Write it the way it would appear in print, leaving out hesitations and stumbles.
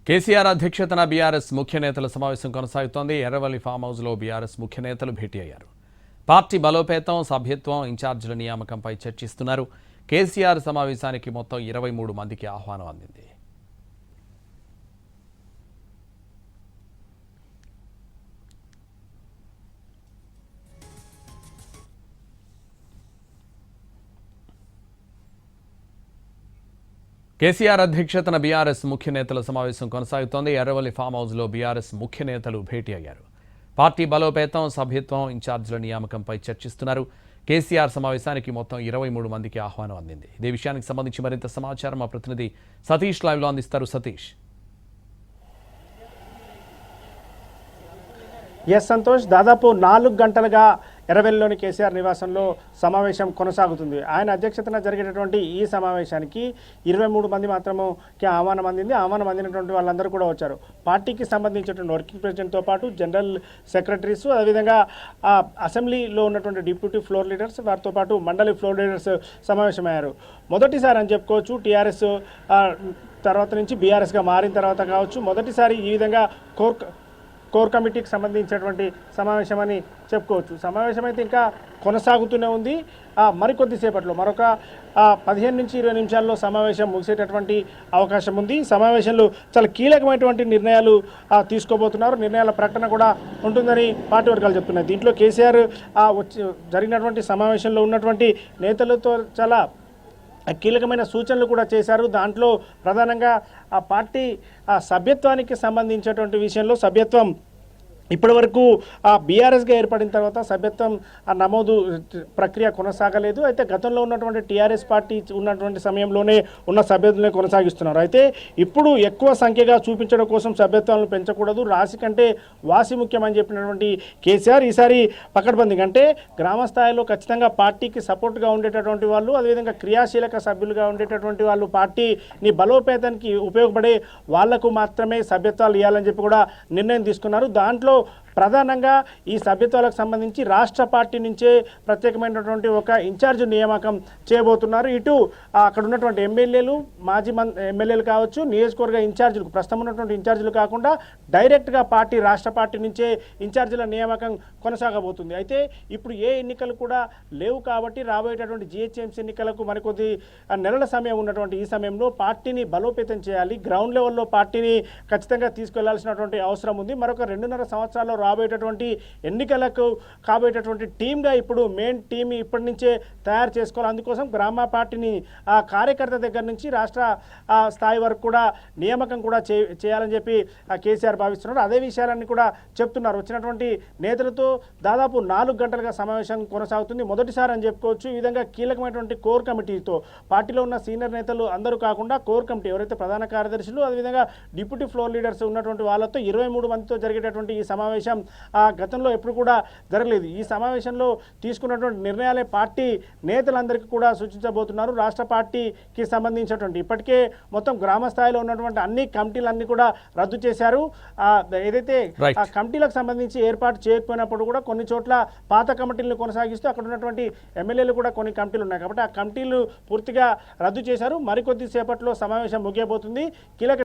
కేసీఆర్ అధ్యక్షతన బీఆర్ఎస్ ముఖ్య నేతల సమావేశం కొనసాగుతోంది. ఎర్రవల్లి ఫామ్ హౌస్లో బీఆర్ఎస్ ముఖ్య నేతలు భేటీ అయ్యారు. పార్టీ బలోపేతం, సభ్యత్వం, ఇన్ఛార్జీల నియామకంపై చర్చిస్తున్నారు. కేసీఆర్ సమావేశానికి మొత్తం 23 మందికి ఆహ్వానం అందింది. కేసీఆర్ అధ్యక్షతన బీఆర్ఎస్ ముఖ్య నేతల సమావేశం కొనసాగుతోంది. ఎర్రవల్లి ఫామ్ హౌస్లో బీఆర్ఎస్ ముఖ్య నేతలు భేటీ అయ్యారు. పార్టీ బలోపేతం, సభ్యత్వం, ఇన్ఛార్జీల నియామకంపై చర్చిస్తున్నారు. కేసీఆర్ సమావేశానికి మొత్తం 23 మందికి ఆహ్వానం అందింది. ఇదే విషయానికి సంబంధించి మరింత సమాచారం మా ప్రతినిధి సతీష్ లైవ్లో అందిస్తారు. సతీష్. ఎస్ సంతోష్, దాదాపు 4 గంటలుగా ఎర్రవెల్లిలోని కేసీఆర్ నివాసంలో సమావేశం కొనసాగుతుంది. ఆయన అధ్యక్షతన జరిగేటటువంటి ఈ సమావేశానికి 23 మంది మాత్రముకి ఆహ్వానం అందింది. ఆహ్వానం అందినటువంటి వాళ్ళందరూ కూడా వచ్చారు. పార్టీకి సంబంధించినటువంటి వర్కింగ్ ప్రెసిడెంట్తో పాటు జనరల్ సెక్రటరీస్, అదేవిధంగా అసెంబ్లీలో ఉన్నటువంటి డిప్యూటీ ఫ్లోర్ లీడర్స్, వారితో పాటు మండలి ఫ్లోర్ లీడర్స్ సమావేశమయ్యారు. మొదటిసారి అని చెప్పుకోవచ్చు. టీఆర్ఎస్ తర్వాత నుంచి బీఆర్ఎస్గా మారిన తర్వాత కావచ్చు, మొదటిసారి ఈ విధంగా కోర్ కమిటీకి సంబంధించినటువంటి సమావేశం అని చెప్పుకోవచ్చు. సమావేశం అయితే ఇంకా కొనసాగుతూనే ఉంది. మరికొద్దిసేపట్లో మరొక 15 నుంచి 20 నిమిషాల్లో సమావేశం ముగిసేటటువంటి అవకాశం ఉంది. సమావేశంలో చాలా కీలకమైనటువంటి నిర్ణయాలు తీసుకోబోతున్నారు. నిర్ణయాల ప్రకటన కూడా ఉంటుందని పార్టీ వర్గాలు చెప్తున్నాయి. దీంట్లో కేసీఆర్ జరిగినటువంటి సమావేశంలో ఉన్నటువంటి నేతలతో చాలా కీలకమైన సూచనలు కూడా చేశారు. దాంట్లో ప్రధానంగా ఆ పార్టీ సభ్యత్వానికి సంబంధించినటువంటి విషయంలో సభ్యత్వం ఇప్పటివరకు బీఆర్ఎస్గా ఏర్పడిన తర్వాత సభ్యత్వం నమోదు ప్రక్రియ కొనసాగలేదు. అయితే గతంలో ఉన్నటువంటి టీఆర్ఎస్ పార్టీ ఉన్నటువంటి సమయంలోనే ఉన్న సభ్యత్వమే కొనసాగిస్తున్నారు. అయితే ఇప్పుడు ఎక్కువ సంఖ్యగా చూపించడం కోసం సభ్యత్వాలను పెంచకూడదు, రాశి కంటే వాసి ముఖ్యమని చెప్పినటువంటి కేసీఆర్ ఈసారి పకడ్బందీగా అంటే గ్రామ స్థాయిలో ఖచ్చితంగా పార్టీకి సపోర్ట్గా ఉండేటటువంటి వాళ్ళు, అదేవిధంగా క్రియాశీలక సభ్యులుగా ఉండేటటువంటి వాళ్ళు, పార్టీని బలోపేతానికి ఉపయోగపడే వాళ్లకు మాత్రమే సభ్యత్వాలు ఇవ్వాలని చెప్పి కూడా నిర్ణయం తీసుకున్నారు. దాంట్లో ప్రధానంగా ఈ సభ్యత్వాలకు సంబంధించి రాష్ట్ర పార్టీ నుంచే ప్రత్యేకమైనటువంటి ఒక ఇన్ఛార్జ్ నియామకం చేయబోతున్నారు. ఇటు అక్కడ ఉన్నటువంటి ఎమ్మెల్యేలు, మాజీ ఎమ్మెల్యేలు కావచ్చు, నియోజకవర్గ ఇన్ఛార్జీలు, ప్రస్తుతం ఉన్నటువంటి ఇన్ఛార్జీలు కాకుండా డైరెక్ట్గా రాష్ట్ర పార్టీ నుంచే ఇన్ఛార్జీల నియామకం కొనసాగబోతుంది. అయితే ఇప్పుడు ఏ ఎన్నికలు కూడా లేవు కాబట్టి రాబోయేటటువంటి జీహెచ్ఎంసీ ఎన్నికలకు మరికొద్ది నెలల సమయం ఉన్నటువంటి ఈ సమయంలో పార్టీని బలోపేతం చేయాలి. గ్రౌండ్ లెవెల్లో పార్టీని ఖచ్చితంగా తీసుకెళ్లాల్సినటువంటి అవసరం ఉంది. మరొక 2.5 సంవత్సరాల్లో రాబోయేటటువంటి ఎన్నికలకు కాబోయేటటువంటి టీమ్గా ఇప్పుడు మెయిన్ టీమ్ ఇప్పటి నుంచే తయారు చేసుకోవాలి. అందుకోసం గ్రామ పార్టీని కార్యకర్త దగ్గర నుంచి రాష్ట్ర స్థాయి వరకు కూడా నియామకం కూడా చేయాలని చెప్పి కేసీఆర్ భావిస్తున్నారు. అదే విషయాలన్నీ కూడా చెప్తున్నారు. వచ్చినటువంటి నేతలతో దాదాపు 4 గంటలుగా సమావేశం కొనసాగుతుంది. మొదటిసారి అని చెప్పుకోవచ్చు. ఈ విధంగా కీలకమైనటువంటి కోర్ కమిటీతో పార్టీలో ఉన్న సీనియర్ నేతలు అందరూ కాకుండా కోర్ కమిటీ ఎవరైతే ప్రధాన కార్యదర్శులు, అదేవిధంగా డిప్యూటీ ఫ్లోర్ లీడర్స్ ఉన్నటువంటి వాళ్ళతో 23 మందితో జరిగేటటువంటి ఈ సమావేశం గతంలో ఎప్పుడు కూడా జరగలేదు. ఈ సమావేశంలో తీసుకున్నటువంటి నిర్ణయాలే పార్టీ నేతలందరికీ కూడా సూచించబోతున్నారు. రాష్ట్ర పార్టీకి సంబంధించినటువంటి ఇప్పటికే మొత్తం గ్రామ స్థాయిలో ఉన్నటువంటి అన్ని కమిటీలన్నీ కూడా రద్దు చేశారు. ఏదైతే ఆ కమిటీలకు సంబంధించి ఏర్పాటు చేయకపోయినప్పుడు కూడా కొన్ని చోట్ల పాత కమిటీలను కొనసాగిస్తూ అక్కడ ఉన్నటువంటి ఎమ్మెల్యేలు కూడా కొన్ని కమిటీలు ఉన్నాయి కాబట్టి ఆ కమిటీలు పూర్తిగా రద్దు చేశారు. మరికొద్ది సేపట్లో సమావేశం ముగియబోతుంది. కీలక